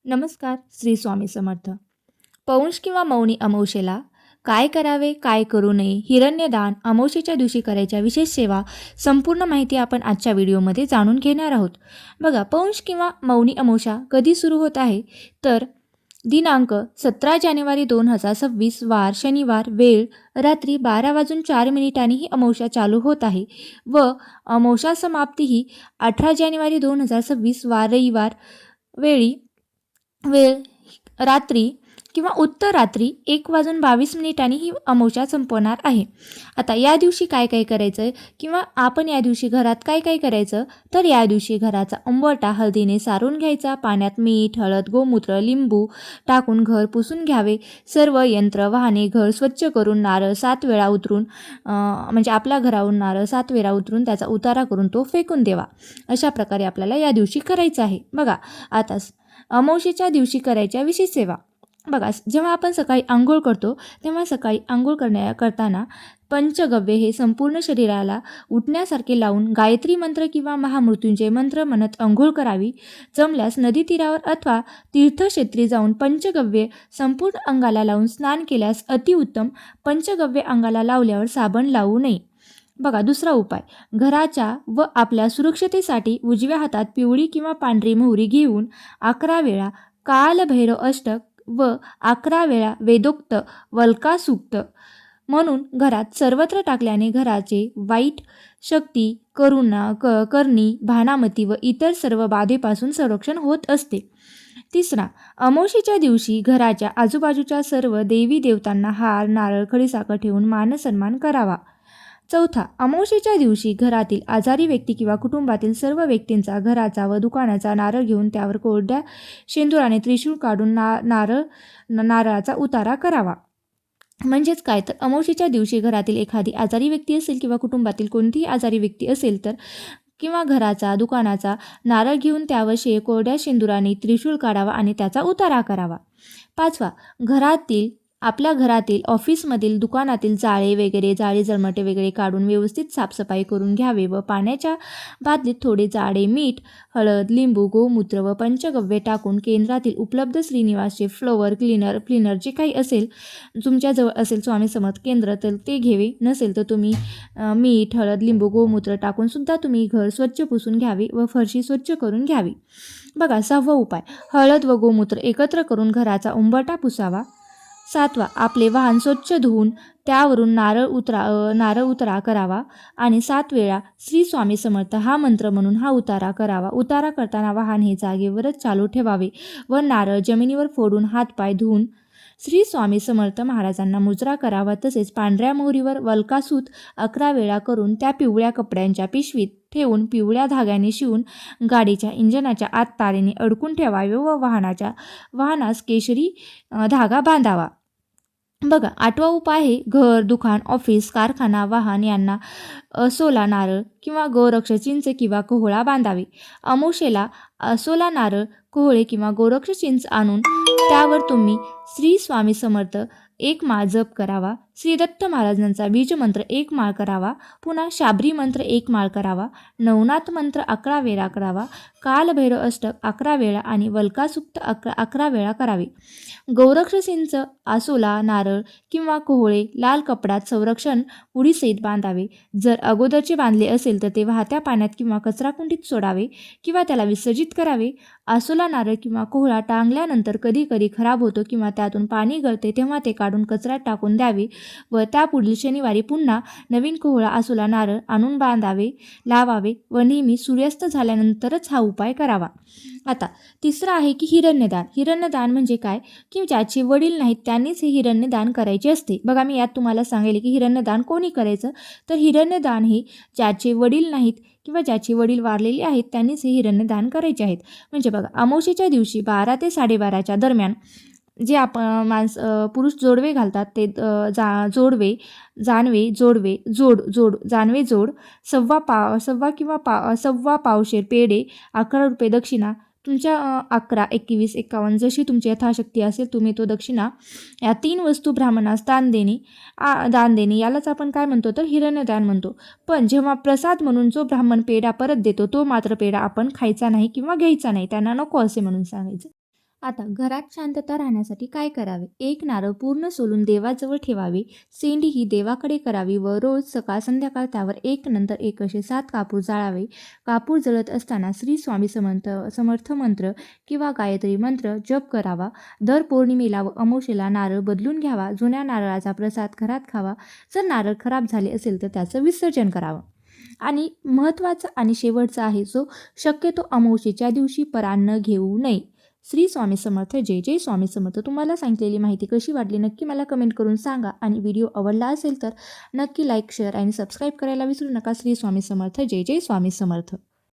नमस्कार. श्री स्वामी समर्थ. पौंष किंवा मौनी अमावस्येला काय करावे, काय करू नये, हिरण्यदान अमावस्येच्या दिवशी करायच्या विशेष सेवा, संपूर्ण माहिती आपण आजच्या व्हिडिओमध्ये जाणून घेणार आहोत. बघा, पौंष किंवा मौनी अमावस्या कधी सुरू होत आहे तर दिनांक 17 जानेवारी 2026 वार शनिवार, वेळ रात्री 12:04 ही अमावस्या चालू होत आहे व अमावस्या समाप्ती ही 18 जानेवारी 2026 वार रविवार, वेळ रात्री किंवा उत्तर रात्री 1:22 ही अमावस्या संपणार आहे. आता या दिवशी काय काय करायचं किंवा आपण या दिवशी घरात काय काय करायचं तर या दिवशी घराचा उंबरठा हळदीने सारून घ्यायचा. पाण्यात मीठ, हळद, गोमूत्र, लिंबू टाकून घर पुसून घ्यावे. सर्व यंत्र वाहने घर स्वच्छ करून नारळ 7 वेळा उतरून म्हणजे आपल्या घरावरून नारळ 7 वेळा उतरून त्याचा उतारा करून तो फेकून देवा. अशा प्रकारे आपल्याला या दिवशी करायचं आहे. बघा, आता अमावस्येच्या दिवशी करायच्या विशेष सेवा. बघा, जेव्हा आपण सकाळी आंघोळ करतो तेव्हा सकाळी आंघोळ करताना पंचगव्य हे संपूर्ण शरीराला उठण्यासारखे लावून गायत्री मंत्र किंवा महामृत्युंजय मंत्र म्हणत आंघोळ करावी. जमल्यास नदी तीरावर अथवा तीर्थक्षेत्री जाऊन पंचगव्य संपूर्ण अंगाला लावून स्नान केल्यास अतिउत्तम. पंचगव्य अंगाला लावल्यावर साबण लावू नये. बघा, दुसरा उपाय, घराच्या व आपल्या सुरक्षतेसाठी उजव्या हातात पिवळी किंवा पांढरी मोहरी घेऊन 11 वेळा कालभैरव अष्टक व 11 वेळा वेदोक्त वल्का सूक्त म्हणून घरात सर्वत्र टाकल्याने घराचे वाईट शक्ती, करणी, भानामती व इतर सर्व बाधेपासून संरक्षण होत असते. तिसरा, अमावस्येच्या दिवशी घराच्या आजूबाजूच्या सर्व देवी देवतांना हार, नारळ, खडीसाखर ठेवून मानसन्मान करावा. चौथा, अमावस्येच्या दिवशी घरातील आजारी व्यक्ती किंवा कुटुंबातील सर्व व्यक्तींचा घराचा व दुकानाचा नारळ घेऊन त्यावर कोरड्या शेंदुराने त्रिशूळ काढून नारळाचा उतारा करावा. म्हणजेच काय तर अमावस्येच्या दिवशी घरातील एखादी आजारी व्यक्ती असेल किंवा कुटुंबातील कोणतीही आजारी व्यक्ती असेल तर किंवा घराचा दुकानाचा नारळ घेऊन त्यावर कोरड्या शेंदुराने त्रिशूळ काढावा आणि त्याचा उतारा करावा. पाचवा, आपल्या घरातील, ऑफिसमधील, दुकानातील जाळी जळमटे वगैरे काढून व्यवस्थित साफसफाई करून घ्यावे व पाण्याच्या बादलीत थोडे जाडे मीठ, हळद, लिंबू, गोमूत्र व पंचगव्य टाकून केंद्रातील उपलब्ध श्रीनिवासचे फ्लोअर क्लीनर जे काही असेल तुमच्याजवळ असेल स्वामी समर्थ केंद्र तर ते घ्यावे. नसेल तर तुम्ही मीठ, हळद, लिंबू, गोमूत्र टाकून सुद्धा तुम्ही घर स्वच्छ पुसून घ्यावे व फरशी स्वच्छ करून घ्यावी. बघा, 6वा उपाय, हळद व गोमूत्र एकत्र करून घराचा उंबरठा पुसावा. 7वा, आपले वाहन स्वच्छ धुवून त्यावरून नारळ उतारा करावा आणि 7 वेळा श्री स्वामी समर्थ हा मंत्र म्हणून हा उतारा करावा. उतारा करताना वाहन हे जागेवरच चालू ठेवावे व नारळ जमिनीवर फोडून हातपाय धुवून श्री स्वामी समर्थ महाराजांना मुजरा करावा. तसेच पांढऱ्या मोहरीवर वल्कासूत 11 वेळा करून त्या पिवळ्या कपड्यांच्या पिशवीत ठेवून पिवळ्या धाग्याने शिवून गाडीच्या इंजनाच्या आत तारेने अडकून ठेवावे व वाहनास केशरी धागा बांधावा. बघा, 8वा उपाय आहे, घर, दुकान, ऑफिस, कारखाना, वाहन यांना असोला नारळ किंवा गोरक्ष चिंच किंवा कोहळा बांधावे. अमावस्येला असोला नारळ, कोहळे किंवा गोरक्ष चिंच आणून त्यावर तुम्ही श्री स्वामी समर्थ 1 माळ जप करावा. श्री दत्त महाराजांचा बीज मंत्र 1 माळ करावा. पुन्हा शाबरी मंत्र 1 माळ करावा. नवनाथ मंत्र 11 वेळा करावा. कालभैरव अष्टक 11 वेळा आणि वल्कासूक्त 11 वेळा करावे. गोरक्ष चिंच, आसोला नारळ किंवा कोहळे लाल कपड्यात संरक्षण उडीसहित बांधावे. जर अगोदरचे बांधले असेल तर ते वाहत्या पाण्यात किंवा कचराकुंडीत सोडावे किंवा त्याला विसर्जित करावे. आसोला नारळ किंवा कोहळा टांगल्यानंतर कधी कधी खराब होतो किंवा त्यातून पाणी गळते तेव्हा ते काढून कचऱ्यात टाकून द्यावे व त्यापुढील शनिवारी पुन्हा नवीन कोहळा, आसोला नारळ आणून लावावे व नेहमी सूर्यास्त झाल्यानंतरच हा उपाय करावा. आता तिसरा आहे की हिरण्यदान. हिरण्यदान म्हणजे काय की ज्याचे वडील नाहीत त्यांनीच हे हिरण्यदान करायचे असते. बघा, मी यात तुम्हाला सांगेल की हिरण्यदान कोणी करायचं तर हिरण्यदान हे ज्याचे वडील नाहीत किंवा ज्याचे वडील वारलेले आहेत त्यांनीच हे हिरण्यदान करायचे आहेत. म्हणजे बघा, अमावस्येच्या दिवशी 12 ते 12:30च्या दरम्यान जे आपण पुरुष जोडवे घालतात ते जोड सव्वा पावशेर पेढे, 11 रुपये दक्षिणा, तुमच्या 11, 21, 51 जशी तुमची यथाशक्ती असेल तुम्ही तो दक्षिणा या 3 वस्तू ब्राह्मणास दान देणे यालाच आपण काय म्हणतो तर हिरण्यदान म्हणतो. पण जेव्हा प्रसाद म्हणून जो ब्राह्मण पेढा परत देतो तो मात्र पेढा आपण खायचा नाही किंवा घ्यायचा नाही, त्यांना नको असे म्हणून सांगायचं. आता घरात शांतता राहण्यासाठी काय करावे? एक नारळ पूर्ण सोलून देवाजवळ ठेवावे. शेंडी ही देवाकडे करावी व रोज सकाळ संध्याकाळ त्यावर एक नंतर एक असे 7 कापूर जाळावे. कापूर जळत असताना श्री स्वामी समर्थ मंत्र किंवा गायत्री मंत्र जप करावा. दर पौर्णिमेला व अमावस्येला नारळ बदलून घ्यावा. जुन्या नारळाचा प्रसाद घरात खावा. जर नारळ खराब झाले असेल तर त्याचं विसर्जन करावं. आणि महत्त्वाचं आणि शेवटचं आहे जो शक्यतो अमावस्येच्या दिवशी परान्न घेऊ नये. श्री स्वामी समर्थ. जय जय स्वामी समर्थ. तुम्हाला सांगितलेली माहिती कशी वाटली नक्की मला कमेंट करून सांगा आणि व्हिडिओ आवडला असेल तर नक्की लाईक, शेअर आणि सबस्क्राईब करायला विसरू नका. श्री स्वामी समर्थ. जय जय स्वामी समर्थ.